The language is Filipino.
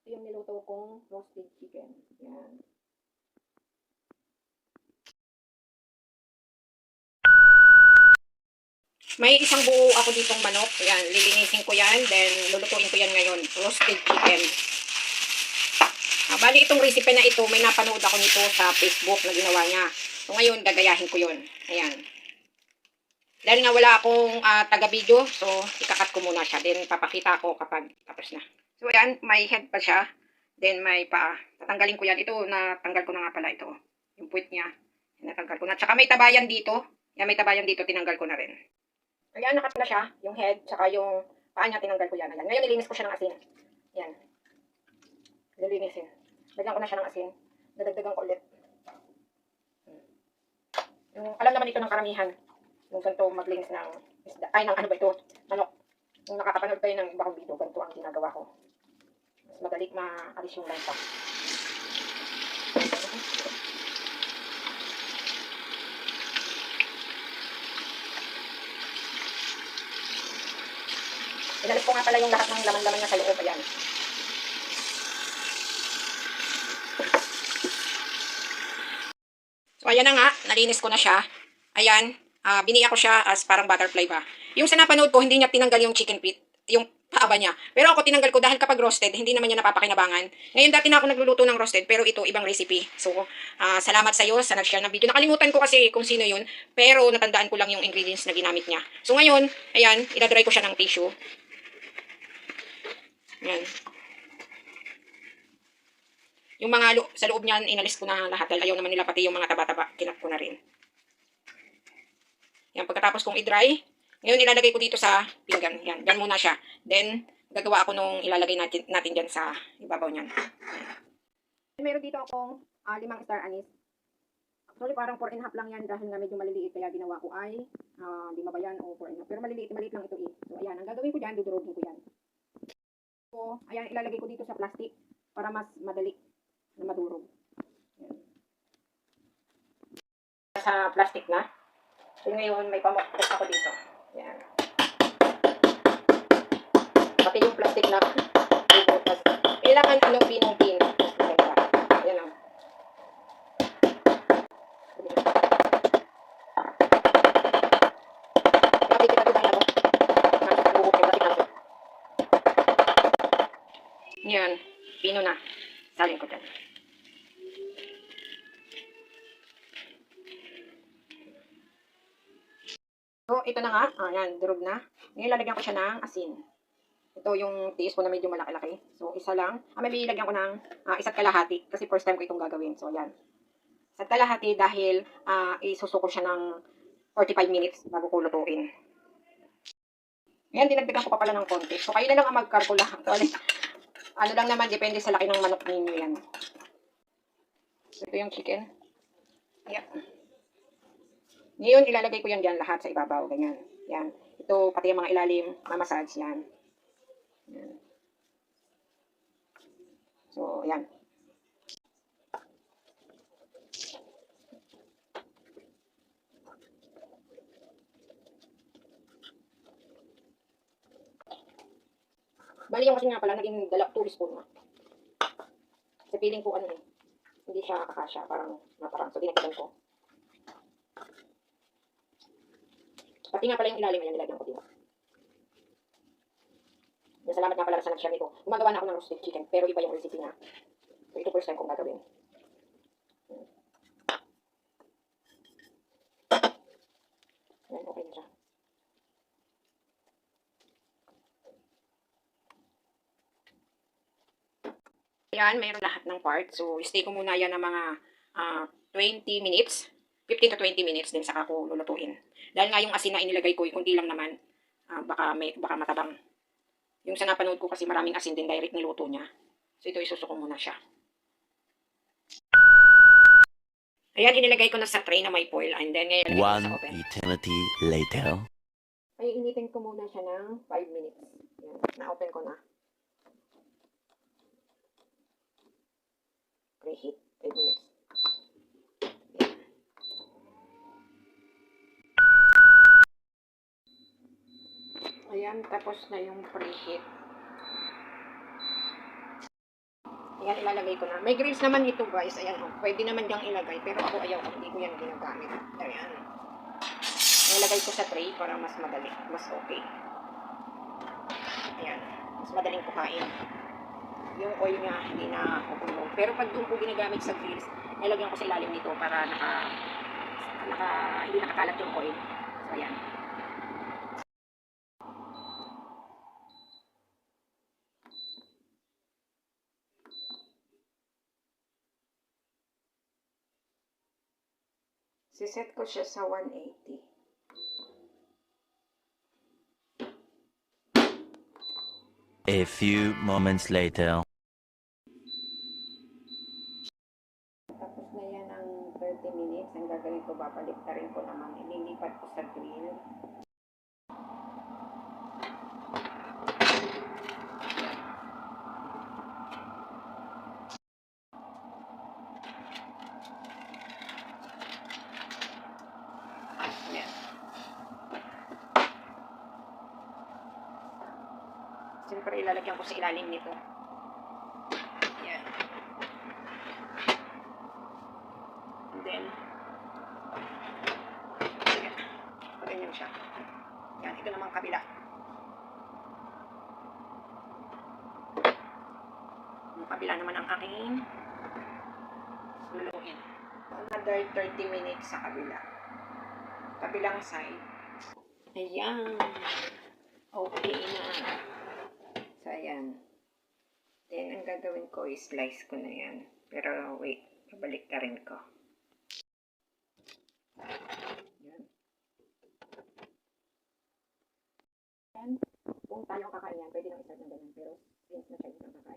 Ito yung niluto kong roasted chicken. Yan. May isang buo ako ditong manok. Yan, lilinisin ko yan. Then, lulutuin ko yan ngayon. Roasted chicken. Bali, itong recipe na ito, may napanood ako nito sa Facebook na ginawa niya. So, ngayon, gagayahin ko yun. Ayan. Dahil nga wala akong taga-video, so, ikakat ko muna siya. Then, papakita ko kapag tapos na. So, ayan, may head pa siya. Then, may paa. Tatanggalin ko yan. Ito, natanggal ko na nga pala ito. Yung puwit niya. Natanggal ko na. Tsaka may tabayan dito. Yan, may tabayan dito. Tinanggal ko na rin. Ayan, nakat na siya. Yung head, tsaka yung paa niya, tinanggal ko yan. Ayan. Ngayon, nilinis ko siya ng asin. Yan. Nilinisin. Lagyan ko na siya ng asin. Nadagdagan ko ulit. Alam naman ito ng karamihan. Yung ganito maglinis ng isda. Ay, ng ano ba ito? Manok. Yung nakakapanood kayo ng ibang video, ganito ang ginagawa ko. Mas madali maalis yung lansa. Inalis ko nga pala yung lahat ng laman-laman niya sa loob. Ayan. So, ayan na nga. Nalinis ko na siya. Ayan. Biniya ko siya as parang butterfly ba. Yung sa napanood ko, hindi niya tinanggal yung chicken feet. Yung paaba niya. Pero ako tinanggal ko dahil kapag roasted, hindi naman niya napapakinabangan. Ngayon dati na ako nagluluto ng roasted, pero ito ibang recipe. So, salamat sa iyo sa nag-share ng video. Nakalimutan ko kasi kung sino yun, pero natandaan ko lang yung ingredients na ginamit niya. So, ngayon, ayan, idadry ko siya ng tissue. Ayan. Yung mga sa loob niyan, inalis ko na lahat dahil ayaw naman nila pati yung mga taba-taba, kinap ko na rin. Yan, pagkatapos kong i-dry, ngayon ilalagay ko dito sa pinggan. Yan, dyan muna siya. Then, gagawa ako nung ilalagay natin dyan sa ibabaw niyan. Meron dito akong 5 star anise. Actually, parang 4.5 lang yan dahil nga medyo maliliit. Kaya ginawa ko ay 5 ba yan o 4.5. Pero maliit lang ito eh. So, ayan, ang gagawin ko dyan, dudurugin ko yan. So, ayan, ilalagay ko dito sa plastic para mas madali na madurog. Ayan. Sa plastic na. So, ngayon, may pamukpok ako dito. Ayan. Pati yung plastic na bubutas. Kailangan anong pinong-pin. Ayan o. Yan. Pino na. Salin ko dyan. So, ito na nga. Ayan, durog na. Ngayon, lalagyan ko siya ng asin. Ito yung tiis ko na medyo malaki-laki. So, isa lang. May bilagyan ko ng isa't kalahati. Kasi first time ko itong gagawin. So, ayan. Isa't kalahati dahil isusuko siya ng 45 minutes bago ko lutuin. Ayan, dinagdagan ko pa pala ng konti. So, kayo na lang ang magkalkula. Actually, ano lang naman, depende sa laki ng manok ninyo yan. So, ito yung chicken. Ayan. Ngayon, ilalagay ko yan dyan lahat sa ibabaw. Ganyan. Yan. Ito, pati yung mga ilalim, mamasage yan. Yan. So, ayan. Bali yung kasi nga pala, naging 2 teaspoon na. Kasi feeling ko ano eh, hindi siya kakasya, parang naparang. So, dinagdagan ko. Pati nga pala yung ilalim, ayan, nilagyan ko dito. Salamat nga pala sa nag-share nito. Gumagawa na ako ng roasted chicken, pero iba yung recipe na. So, ito first time kong gagawin. Ayan, okay na siya. Ayan, mayroon lahat ng part. So, stay ko muna yan ng mga 20 minutes. 15 to 20 minutes din saka ko lulutuin. Dahil nga yung asin na inilagay ko, kunti lang naman, baka matabang. Yung sa napanood ko kasi maraming asin din, direct niluto niya. So, ito isusuko muna siya. Ayan, inilagay ko na sa tray na may foil. And then, ngayon, One eternity later. Ay, initin ko muna siya ng 5 minutes. Ayan, na-open ko na. Preheat, 5 minutes. Ayan, tapos na yung preheat. Ayan, ilalagay ko na. May grease naman ito guys. Ayan, oh. Pwede naman diyang ilagay. Pero ako ayaw ko. Hindi ko yan ginagamit. Ayan. Nilagay ko sa tray para mas madali. Mas okay. Ayan. Mas madaling kukain. Yung oil niya, hindi na kukulong. Pero pag doon ko ginagamit sa grills, nilagyan ko sa ilalim nito para hindi nakakalat yung oil. So, ayan. Siset ko siya sa 180. A few moments later. Tapos na yan ang 30 minutes. Ang gagawin ko, babalik na rin ko naman. Ililipat ko sa grill. Ayan. Siyempre, ilalagyan ko sa ilalim nito. Ayan. And then, ayan. Ganyan siya. Yan, ito naman kabila. Yung kabila naman ang aking luluin. Another 30 minutes sa kabila. Kabilang side. Ayan. Okay na. So, ayan. Then, ang gagawin ko is slice ko na yan. Pero, wait. Pabalik ka rin ko. Yan. Yan. Kung tayo kakain yan, pwede lang isa ng ganyan. Pero, since na siya isang kakain.